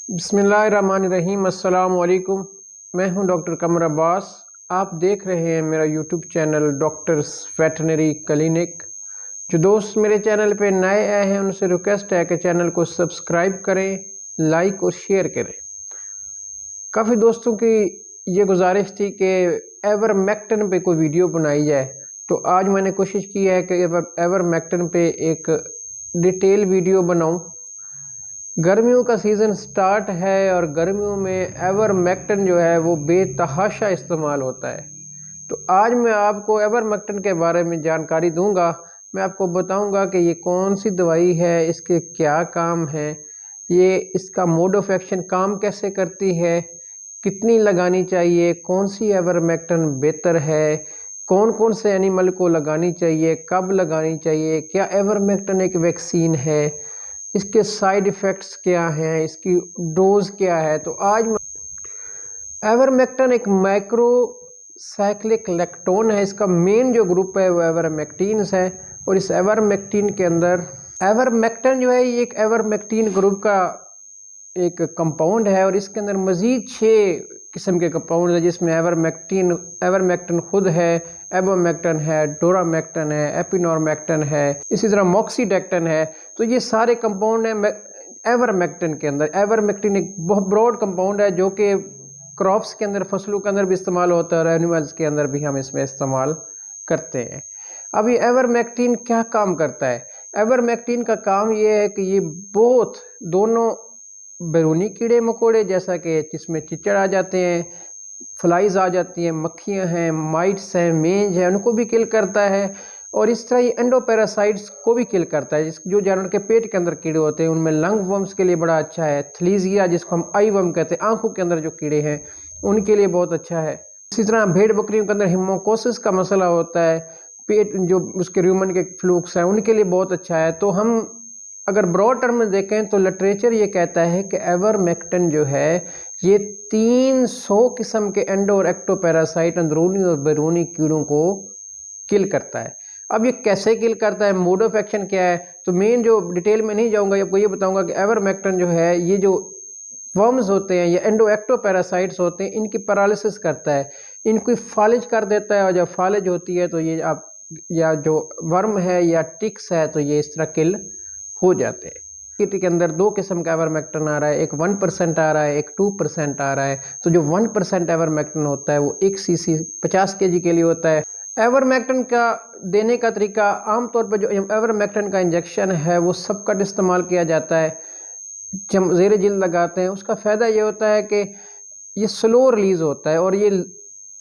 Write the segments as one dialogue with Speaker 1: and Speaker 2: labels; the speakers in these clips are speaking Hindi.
Speaker 1: बिस्मिल्लाहिर्रहमानिर्रहीम। अस्सलाम वालेकुम। मैं हूं डॉक्टर कमर अब्बास। आप देख रहे हैं मेरा YouTube channel doctors veterinary clinic. जो दोस्त मेरे चैनल पे नए आए हैं उनसे रिक्वेस्ट है कि चैनल को सब्सक्राइब करें, लाइक और शेयर करें। काफ़ी दोस्तों की ये गुजारिश थी कि एवरमेक्टिन पे कोई वीडियो बनाई जाए, तो आज मैंने कोशिश की है कि एवरमेक्टिन पे एक डिटेल वीडियो बनाऊं। गर्मियों का सीज़न स्टार्ट है और गर्मियों में एवरमेक्टिन जो है वो बेतहाशा इस्तेमाल होता है। तो आज मैं आपको एवरमेक्टिन के बारे में जानकारी दूंगा। मैं आपको बताऊंगा कि ये कौन सी दवाई है, इसके क्या काम है, ये इसका मोड ऑफ एक्शन काम कैसे करती है, कितनी लगानी चाहिए, कौन सी एवरमेक्टिन बेहतर है, कौन कौन से एनिमल को लगानी चाहिए, कब लगानी चाहिए, क्या एवरमेक्टिन एक वैक्सीन है, इसके साइड इफ़ेक्ट्स क्या हैं, इसकी डोज क्या है। तो आज एवरमेक्टिन एक माइक्रो साइक्लिक लैक्टोन है। इसका मेन जो ग्रुप है वो एवरमेक्टिन्स है और इस एवरमेक्टिन के अंदर एवरमेक्टिन जो है ये एक एवरमेक्टिन ग्रुप का एक कंपाउंड है और इसके अंदर मज़ीद 6 किस्म के कंपाउंड है, जिसमें एवरमेक्टिन खुद है, एबोमेक्टिन है, डोरामेक्टिन है, एपिनोरमेक्टिन है, इसी तरह मॉक्सीडेक्टिन है। तो ये सारे कंपाउंड हैं एवरमेक्टिन के अंदर। एवरमेक्टिन एक बहुत ब्रॉड कंपाउंड है जो कि क्रॉप्स के अंदर, फसलों के अंदर भी इस्तेमाल होता है और एनिमल्स के अंदर भी हम इसमें इस्तेमाल करते हैं। अब ये एवरमेक्टिन क्या काम करता है? एवरमेक्टिन का काम ये है कि ये दोनों बैरूनी कीड़े मकोड़े, जैसा कि जिसमें चिचड़ आ जाते हैं, फ्लाइज आ जाती हैं, मक्खियां हैं, माइट्स हैं, मेंज हैं, उनको भी किल करता है। और इस तरह ये एंडोपैरासाइट्स को भी किल करता है। जो जानवर के पेट के अंदर कीड़े होते हैं उनमें लंग वर्म्स के लिए बड़ा अच्छा है। थ्लीजिया जिसको हम आई वर्म कहते हैं, आंखों के अंदर जो कीड़े हैं उनके लिए बहुत अच्छा है। इसी तरह भेड़ बकरियों के अंदर हिमोकोसिस का मसला होता है, पेट जो उसके रूमन के फ्लूक्स हैं उनके लिए बहुत अच्छा है। तो हम अगर ब्रॉड टर्म में देखें तो लिटरेचर ये कहता है कि एवरमेक्टिन जो है ये 300 किस्म के एंडो और एक्टोपैरासाइट, अंदरूनी और बैरूनी कीड़ों को किल करता है। अब ये कैसे किल करता है, मोड ऑफ एक्शन क्या है, तो मेन जो डिटेल में नहीं जाऊंगा, आपको ये बताऊंगा कि एवरमेक्टिन जो है ये जो वर्म्स होते हैं या एंडो एक्टोपैरासाइट्स होते हैं इनकी पैरालिसिस करता है, इनको फालिज कर देता है। और जब फालिज होती है तो ये आप या जो वर्म है या टिक्स है तो ये इस तरह किल हो जाते हैं। किटी के अंदर 2 किस्म का एवरमेक्टिन आ रहा है, एक 1% आ रहा है, एक 2% आ रहा है। तो जो 1% एवरमेक्टिन होता है वो 1 सीसी 50 kg के लिए होता है। एवरमेक्टिन का देने का तरीका, आमतौर पर जो एवरमेक्टिन का इंजेक्शन है वो सबकट इस्तेमाल किया जाता है, जब ज़ेरे जिल्द लगाते हैं। उसका फ़ायदा ये होता है कि ये स्लो रिलीज़ होता है और ये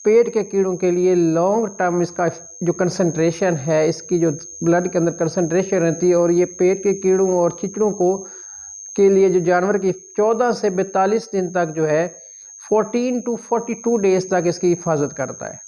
Speaker 1: पेट के कीड़ों के लिए लॉन्ग टर्म इसका जो कंसंट्रेशन है, इसकी जो ब्लड के अंदर कंसंट्रेशन रहती है, और ये पेट के कीड़ों और चिचड़ों को के लिए जो जानवर की 14 से 42 दिन तक जो है 14 to 42 डेज तक इसकी हिफाजत करता है।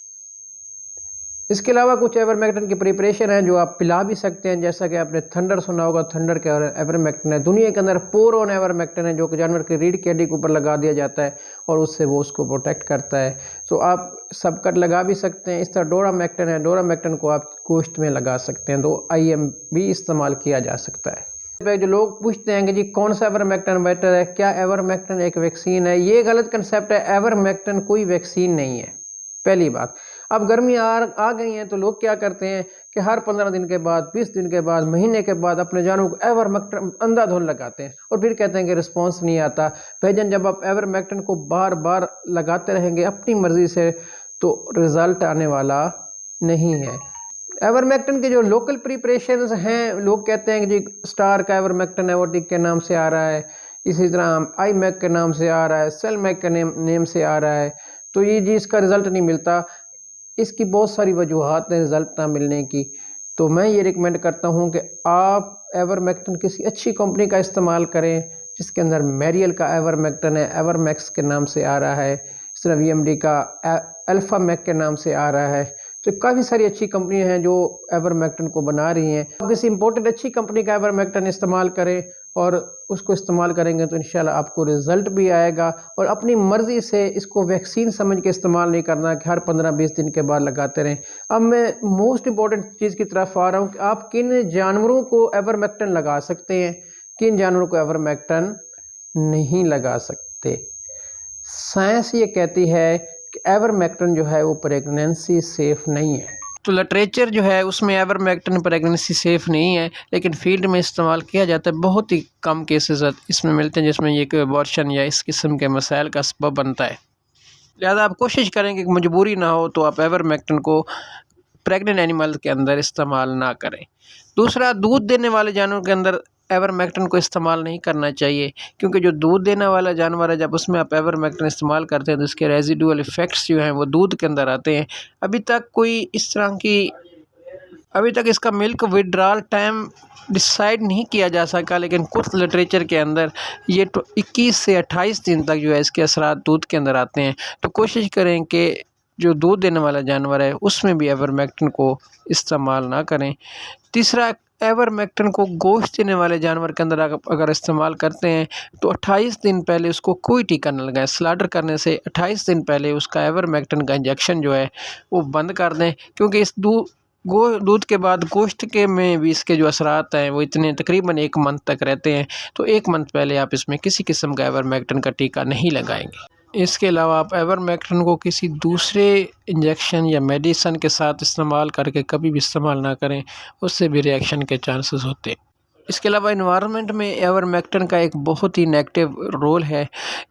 Speaker 1: इसके अलावा कुछ एवरमेक्टिन की प्रिपरेशन है जो आप पिला भी सकते हैं, जैसा कि आपने थंडर सुना होगा। थंडर के एवरमेक्टिन है। दुनिया के अंदर पोरोन एवरमेक्टिन है जो कि जानवर की रीढ़ की हड्डी के ऊपर लगा दिया जाता है और उससे वो उसको प्रोटेक्ट करता है। तो आप सबकट लगा भी सकते हैं। इस तरह डोरामेक्टिन है, डोरामेक्टिन को आप गोश्त में लगा सकते हैं, तो IM भी इस्तेमाल किया जा सकता है। जो लोग पूछते हैं कि जी कौन सा एवरमेक्टिन बेटर है, क्या एवरमेक्टिन एक वैक्सीन है, ये गलत कंसेप्ट है। एवरमेक्टिन कोई वैक्सीन नहीं है, पहली बात। अब गर्मी आ गई हैं तो लोग क्या करते हैं कि हर 15 दिन के बाद, 20 दिन के बाद, महीने के बाद अपने जानवरों को एवरमेक्टिन अंधाधुंध लगाते हैं और फिर कहते हैं कि रिस्पांस नहीं आता। भाईजान, जब आप एवरमेक्टिन को बार बार लगाते रहेंगे अपनी मर्जी से तो रिजल्ट आने वाला नहीं है। एवरमेक्टिन के जो लोकल प्रिपरेशंस हैं, लोग कहते हैं कि जी स्टार का एवरमेक्टिन एवोटिक के नाम से आ रहा है, इसी तरह IMAC के नाम से आ रहा है, सेलमैक के नेम से आ रहा है। तो ये जी इसका रिज़ल्ट नहीं मिलता। इसकी बहुत सारी वजूहात हैं रिज़ल्ट ना मिलने की। तो मैं ये रिकमेंड करता हूँ कि आप एवरमेक्टिन किसी अच्छी कंपनी का इस्तेमाल करें, जिसके अंदर मैरियल का एवरमेक्टिन है, एवरमैक्स के नाम से आ रहा है, इस तरह VMD का अल्फामैक के नाम से आ रहा है। तो काफ़ी सारी अच्छी कंपनियां हैं जो एवरमेक्टिन को बना रही हैं। आप किसी इंपोर्टेड अच्छी कंपनी का एवरमेक्टिन इस्तेमाल करें और उसको इस्तेमाल करेंगे तो इंशाल्लाह आपको रिजल्ट भी आएगा। और अपनी मर्जी से इसको वैक्सीन समझ के इस्तेमाल नहीं करना कि हर 15-20 दिन के बाद लगाते रहें। अब मैं मोस्ट इंपॉर्टेंट चीज़ की तरफ आ रहा हूँ कि आप किन जानवरों को एवरमेक्टिन लगा सकते हैं, किन जानवरों को एवरमेक्टिन नहीं लगा सकते। साइंस ये कहती है कि एवरमेक्टिन जो है वो प्रेगनेंसी सेफ नहीं है। तो लिटरेचर जो है उसमें एवरमेक्टिन प्रेगनेंसी सेफ नहीं है, लेकिन फील्ड में इस्तेमाल किया जाता है। बहुत ही कम केसेस इसमें मिलते हैं जिसमें ये कोई अबॉर्शन या इस किस्म के मसाइल का सबब बनता है। लिहाजा आप कोशिश करें कि मजबूरी ना हो तो आप एवरमेक्टिन को प्रेग्नेंट एनिमल के अंदर इस्तेमाल ना करें। दूसरा, दूध देने वाले जानवर के अंदर एवरमेक्टिन को इस्तेमाल नहीं करना चाहिए, क्योंकि जो दूध देने वाला जानवर है जब उसमें आप एवरमेक्टिन इस्तेमाल करते हैं तो इसके रेजिडुअल इफ़ेक्ट्स जो हैं वो दूध के अंदर आते हैं। अभी तक इसका मिल्क विड्रॉल टाइम डिसाइड नहीं किया जा सका, लेकिन कुछ लिटरेचर के अंदर ये 21 से 28 दिन तक जो है इसके असरात दूध के अंदर आते हैं। तो कोशिश करें कि जो दूध देने वाला जानवर है उसमें भी एवरमेक्टिन को इस्तेमाल ना करें। तीसरा, एवरमेक्टिन को गोश्त देने वाले जानवर के अंदर अगर इस्तेमाल करते हैं तो 28 दिन पहले उसको कोई टीका न लगाएं। स्लाटर करने से 28 दिन पहले उसका एवरमेक्टिन का इंजेक्शन जो है वो बंद कर दें, क्योंकि इस दूध के बाद गोश्त के में भी इसके जो असरात हैं वो इतने तकरीबन 1 मंथ तक रहते हैं। तो 1 मंथ पहले आप इसमें किसी किस्म का एवरमेक्टिन का टीका नहीं लगाएंगे। इसके अलावा आप एवरमेक्टिन को किसी दूसरे इंजेक्शन या मेडिसन के साथ इस्तेमाल करके कभी भी इस्तेमाल ना करें, उससे भी रिएक्शन के चांसेस होते हैं। इसके अलावा एनवायरनमेंट में एवरमेक्टिन का एक बहुत ही नेगेटिव रोल है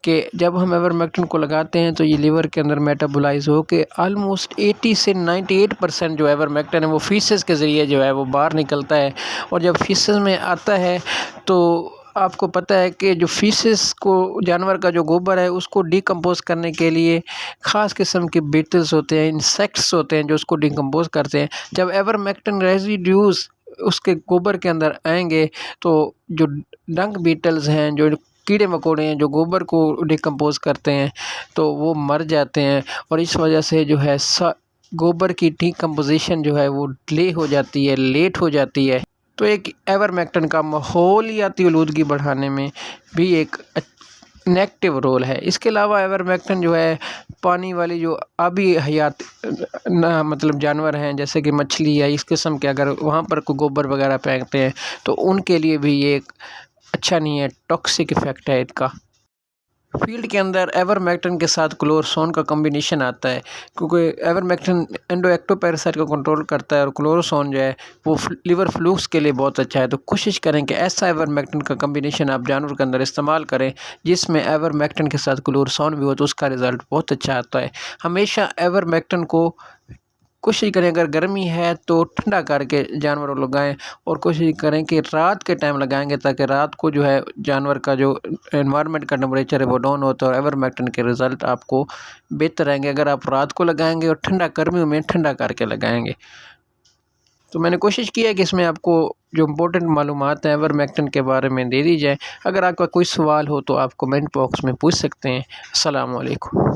Speaker 1: कि जब हम एवरमेक्टिन को लगाते हैं तो ये लिवर के अंदर मेटाबोलाइज हो के ऑलमोस्ट 80 से 98% जो एवरमेक्टिन है वो फीसेस के ज़रिए जो है वो बाहर निकलता है। और जब फीसेस में आता है तो आपको पता है कि जो फीसेस को जानवर का जो गोबर है उसको डिकम्पोज करने के लिए ख़ास किस्म के बीटल्स होते हैं, इंसेक्ट्स होते हैं जो उसको डिकम्पोज करते हैं। जब एवरमेक्टिन रेजिड्यूज़ उसके गोबर के अंदर आएंगे तो जो डंक बीटल्स हैं, जो कीड़े मकोड़े हैं जो गोबर को डिकम्पोज करते हैं, तो वो मर जाते हैं। और इस वजह से जो है गोबर की डिकम्पोजिशन जो है वो डिले हो जाती है, लेट हो जाती है। तो एक एवरमेक्टिन का माहौलियाती आलूदगी बढ़ाने में भी एक नेगेटिव रोल है। इसके अलावा एवरमेक्टिन जो है पानी वाली जो आबी हयात मतलब जानवर हैं जैसे कि मछली या इस किस्म के, अगर वहाँ पर कोई गोबर वगैरह फेंकते हैं तो उनके लिए भी ये एक अच्छा नहीं है, टॉक्सिक इफ़ेक्ट है इसका। फील्ड के अंदर एवरमेक्टिन के साथ क्लोरोसोन का कॉम्बिनेशन आता है, क्योंकि एवरमेक्टिन एंडोएक्टोपैरासाइट को कंट्रोल करता है और क्लोरोसोन जो है वो लिवर फ्लूक्स के लिए बहुत अच्छा है। तो कोशिश करें कि ऐसा एवरमेक्टिन का कॉम्बिनेशन आप जानवर के अंदर इस्तेमाल करें जिसमें एवरमेक्टिन के साथ क्लोरोसोन भी हो, तो उसका रिज़ल्ट बहुत अच्छा आता है। हमेशा एवरमेक्टिन को कोशिश करें अगर गर्मी है तो ठंडा करके जानवरों को लगाएं, और कोशिश करें कि रात के टाइम लगाएंगे ताकि रात को जो है जानवर का जो एनवायरनमेंट का टेम्परेचर है वो डाउन होता है और एवरमेक्टिन के रिज़ल्ट आपको बेहतर आएंगे अगर आप रात को लगाएंगे और ठंडा गर्मियों में ठंडा करके लगाएंगे। तो मैंने कोशिश की है कि इसमें आपको जो इम्पोर्टेंट मालूमात हैं एवरमेक्टिन के बारे में दे दी जाए। अगर आपका कोई सवाल हो तो आप कमेंट बॉक्स में पूछ सकते हैं। अस्सलाम वालेकुम।